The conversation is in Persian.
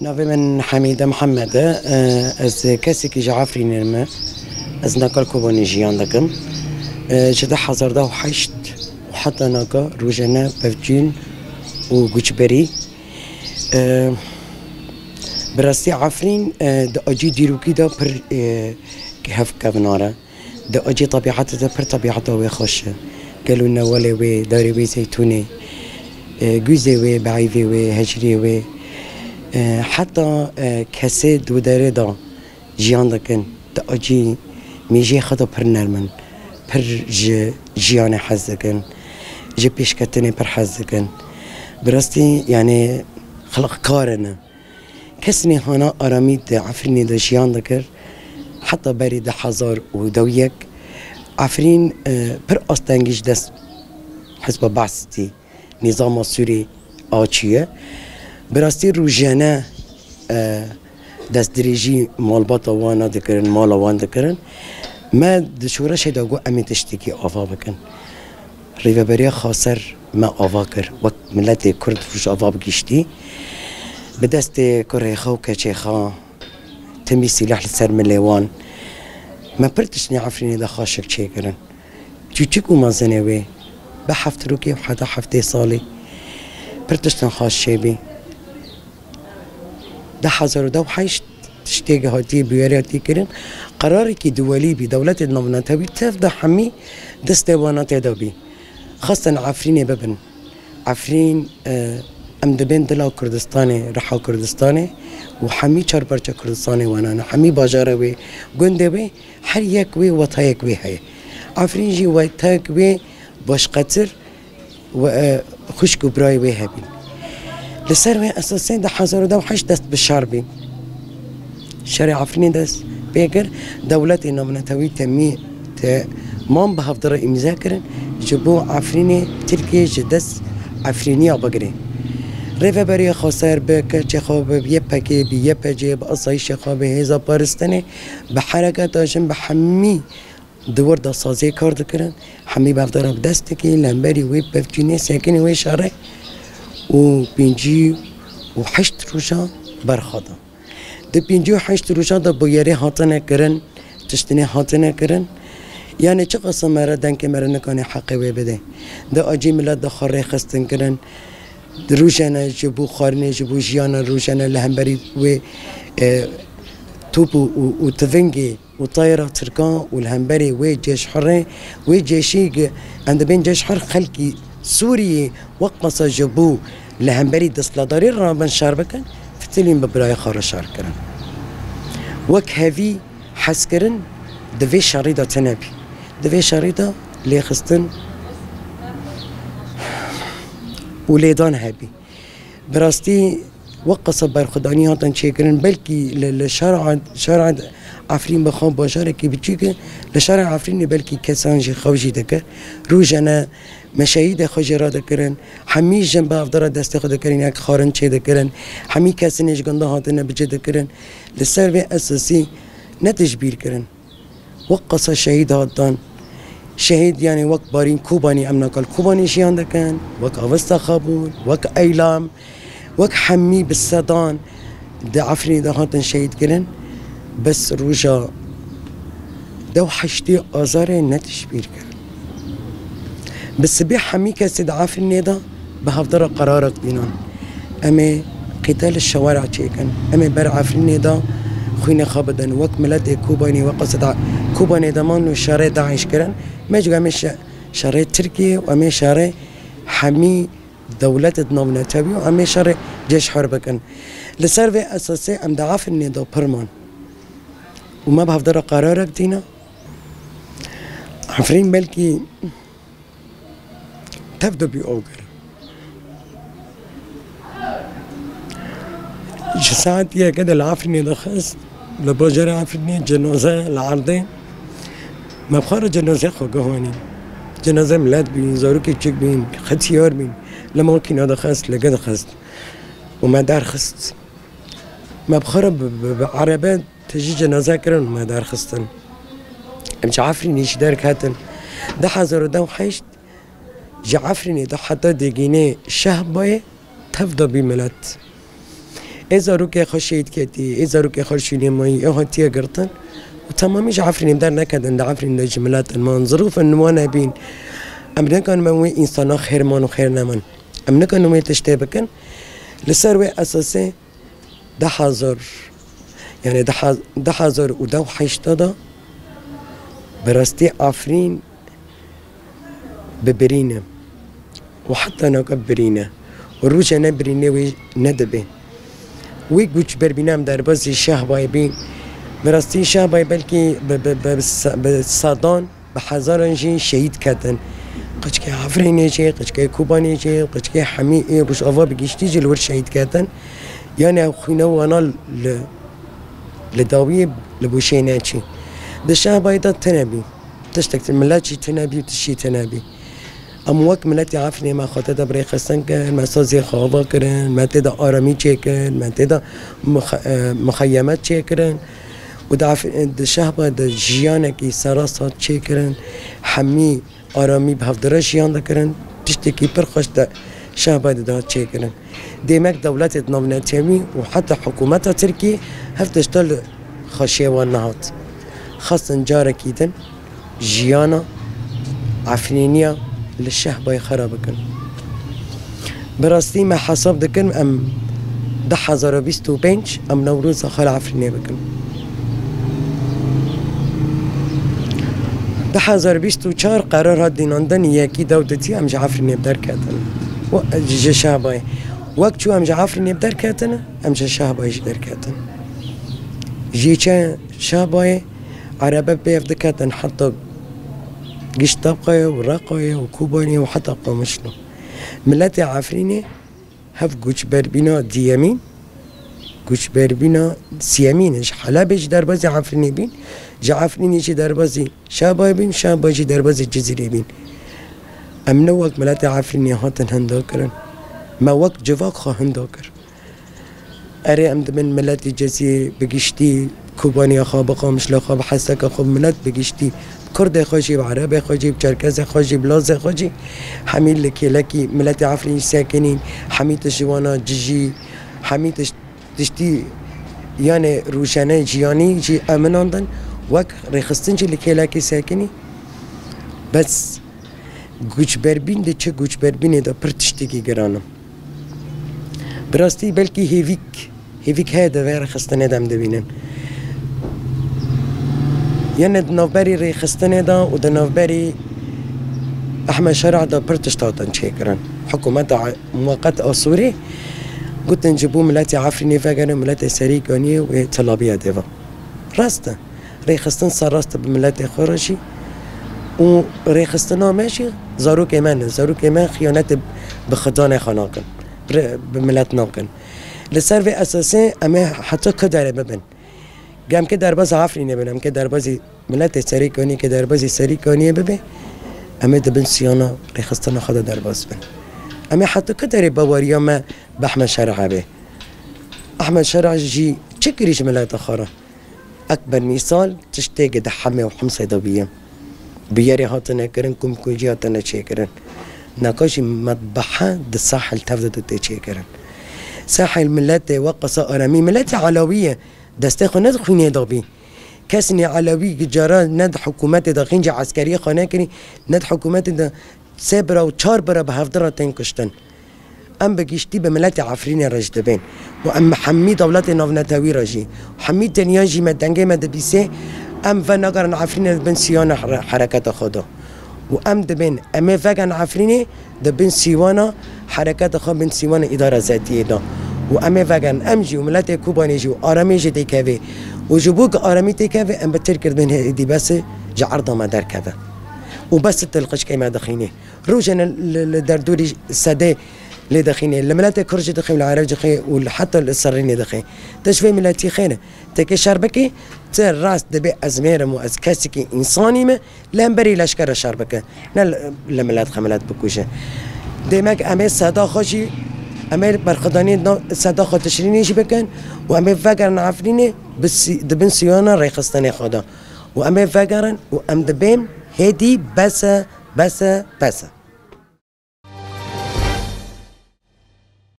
نافي من حميدة محمد از کسی که جعفری نرمه از نکال کوبانی جیان دکم جدا حزارده و حشت و حتی نکا روزانه بفجین و گوچبری براستی عفرین دا اجی دیروکی دا پر که هف کبناره دا اجی طبیعت دا پر طبیعت وی خوشه قالوا نواله وی داری وی زیتونه جوزه وی بعیوه وی هجری وی حتی کسی دو داره دا جیان دکن دا اجی میجی خدا پر نرمن پر جیان حز دکن جی پیشکتنه پر حز دکن براستی یعنی خلق کارنه کسی هانا آرامی دا عفرینی دا جیان دکر حتی بری دا حزار و دویک عفرین پر آستانگیش دست حزب بعثتی نظام سوری آچیه براستی روزانه دست دریجی مالبات وانا دکرن مال وان دکرن ما دشورش داگو امی تشتکی آوا بکن ریوبری خاصر ما آوا کر وقت ملت کرد روش آوا بگیشتی به دست کره خو کچه خوا تمی سلاح لسر ملیوان ما پرتشنی عفرینی دا خاشک چه کرن چوچکو مازنه وی به هفت روکی و حتی هفته سالی پرتشتن خاش شبی 2008 تشتيق هاتي بياراتي كرن قراري كي دولي بدولة النظام تفضى حمي دستوانات دابي خاصة عفرين ببن عفرين ام دبين دلا كردستاني رحا كردستاني وحمي چار برچا كردستاني وانا حمي باجاروي گندوي هر يك وي وطايك وي هي عفرين جي وطايك وي باش قطر و خشك براي وي هبين لسر اساسا ده 2008 دست بالشاربي شارع عفرين دست بيقر دولتي نمنتوي تمي مام بهفضل امضاء كرن جبو عفريني تركيا جدس عفرينيا بقري ريفا بري خسر بك تشخوب بيبكي بيبجي باصايش خاب هذا بارستني بحركات عشان بحمي دور دا سازي كار دكرن حمي بهفضل بدستكي لمبري ويب بفجيني ساكني وي شارع و بینجی و 8 روزا برخدا. ده بینجی و 8 روزا ده باید هاتنه کرن، تشتنی هاتنه کرن. یعنی چه قسم مردن که مرد نکنه حقی بده. ده آجی ملت ده خاره خستن کرن. ده روزانه جبو خارنه جبو جیانه روزانه لهمبری و توپ و تفنگی و طایره ترکان و لهمبری و جيش حره و جيشی عند بین جيش حر خلقی سوري وقص جبو لهمبري دسلاداري رابن شاربكن فتلين ببراي خار شار كرن وك هافي حسكرن دفي شريطة تنبي دفي شريطة لي خستن وليدان هابي براستي وقص برخداني هاتن شيكرن بلكي لشارع عفرين بخان باشاره كي بتشيك لشارع عفرين بلكي كسانجي خوجي دكر روجنا مشاهد خجرا دكرن حمي جنب افضل دست خود دكرن يك خارن چه دكرن حمي كسنج گنده هاتن بجه دكرن لسر اساسي نتجبير كرن وقص شهيد هاتن شهيد يعني وقت بارين كوباني امنا قال كوباني شيان دكن وقت اوستا خابون وقت ايلام وقت حمي بالسدان ده عفرين ده هاتن شهيد كرن بس روجا دو حشتي آزار نتشبير كرن بس بي حمي كسيد عافرين ده بهفضل قرارك دينان أما قتال الشوارع تشيكن أما بر عافرين ده خوينا خابدن وك ملت كوباني وقصد كوباني دمان وشارع داعش كرن ما جو مش شارع تركيا وأما شارع حمي دولة نظام تبي وأما شارع جيش حربكن لسر أساسي أم دعافرين ده برمان وما بهفضل قرارك دينا عفرين بلكي تبدو بأوجر ساعات يا كده العفرني دخس لبجر عفرني جنازة العرضين ما بخار جنازة خو جواني جنازة ملاد بين زاروكي تشيك بين ختيار بين لما ممكن هذا خس لقد خست وما دار خست ما بخار بعربات تجي جنازة كرن ما دار خستن مش عفرني ايش دار كاتن ده حزر ده وحيشت جعفرني ده حتى دقيني شهباي تفضى بملت إذا روكي خشيت كتي إذا روكي خشيني ماي هاتي قرطن وتماميش عفرين بدر نكد عند عفرين الجملات المان ظروف النوانا بين أمنا كان موي إنسان خير مان وخير نمان أمنا كان موي تشتبكن لسروي أساسي 10,000 يعني 10,000 ودو حيشتدا برستي عفرين ببرينا وحتى نكبرينا والروجة نبرينا وندبه ويجوج بربينام در بازي شهباي بين برستي شهباي بلكي بصادان بحزارن جي شهيد كاتن قشكي عفريني جي قشكي كوباني جي قشكي حميقي روش أفا بقيشتي جي الور شهيد كاتن يعني أخونا وانا لداوي لبوشيناتشي ده شهباي ده تنبي تشتكت الملاتشي تنبي وتشي تنبي امواک ملتی عفنی ما خاطر برای خستن کن ما سازی خوابا کردن ما تدا آرامی چه کردن ما تدا مخیمت چه کردن و ده شهبا ده جیانه کی سراسات چه کردن حمی آرامی به هفدره جیان ده کردن تشتی کی پر خوش ده شهبا ده چه کردن دیمک دولت نوونتیمی و حتی حکومت ترکی هفتشتال خاشیه و نهات خاصن جاره کیدن جیانا عفنینیا للشهبة خرابكن براستي ما حساب دكن ام 10,025 ام نوروز خال عفريني بكن 10,024 قرار هادين عندن ياكي دودتي ام عفريني بدر كاتن جا شهبة وقت شو ام عفريني بدر كاتن ام شهبة يجدر كاتن جيشا شهبة عربة بيف دكاتن حتى جيش طبقية وراقية وكوبانية وحتى قامشنا ملاتي عفريني هف جوش بربينا ديامين جوش بربينا سيامين ايش حلابش دربازي عفريني بين جا عفريني جي دربازي شاباي بين شاباي جي دربازي جزيري بين امنا وقت ملاتي عفريني هاتن هندوكرن ما وقت جواك خا هندوكر اري امد من ملاتي جزيري بقشتي كوبانية خا قامش لا خا بحسك خا ملات بقشتي كرد خاجي بعربي خاجي بشركز خاجي بلاز خاجي حميل لكي ملاتي عفرين ساكنين حميت جوانا جيجي حميت تشتي يعني روشانه جياني جي امناندن وك رخصتنجي لكي ساكني بس گوچ بربین ده چه گوچ بربینه ده پر تشتکی گرانم براستی بلکی هیویک هاده و رخصتنه دم دبینن يعني نوبري ري خستني دا و نوبري احمد شرع دا برتشتاطن شكرا حكومة مؤقتة سوري قلت نجيبو ملاتي عفريني فاقنا ملاتي سريقاني و طلابية ديفا راستا ري خستن صار راستا بملاتي خرجي و ري خستنا ماشي زاروك ايمان خيانات بخدانة خناقن بملات ناقن لسر اساسي اما حتى كدار ببن قام که درباز عفرینه بنام که دربازی ملت سری کنی که دربازی سری کنی ببه اما دبن سیانا ریخستانا خدا درباز بن اما حتی که داری باوریا ما بأحمد شرع به احمد شرع جی چکریش ملت خارا اکبر مثال تشتیگ ده حمه و حمسه دابیم بیاری هاتنه کرن کم کنجی هاتنه چه کرن نکاشی مطبحه ده ساحل تفضل ده چه کرن ساحل ملت وقصا آرامی ملت علاویه دسته خانه خونه دابی کسی علوی جارا ند حکومت داخل جا عسکری خانه کنی ند حکومت دا 3 برا و 4 برا به 7 را تن کشتن ام بگیشتی به ملت عفرین رجدبین و ام حمی دولت ناونتاوی راجی حمی دنیا جی مدنگه مدبیسه ام و نگرن عفرین بن سیان حرکت خدا و ام دبین ام فگن عفرین دبن سیوانا حرکت خدا بن سیوان اداره ذاتیه دا و امه وگن امجی و ملت کوبانی جو آرامی جی تکوی و جبوک آرامی تکوی ام بتر کرد من هدی بس جعرض ما در کذا و بس تلقش كيما دخينه روجنا لدردوري سده لدخينه الملات كرج دخين العرب دخين وحتى السرين دخين تشفي ملاتي خينه تكي شربكي تر راس دبي ازمير مو ازكاسكي انساني ما لامبري لشكر شربكه نل لملات خملات بكوشه دمك امي صدا خوشي امي برخداني صدا خو تشريني بكن وامي فقرن عفريني بس دبن سيانا ريخستني خدا وامي فقرن وام دبين هدي بس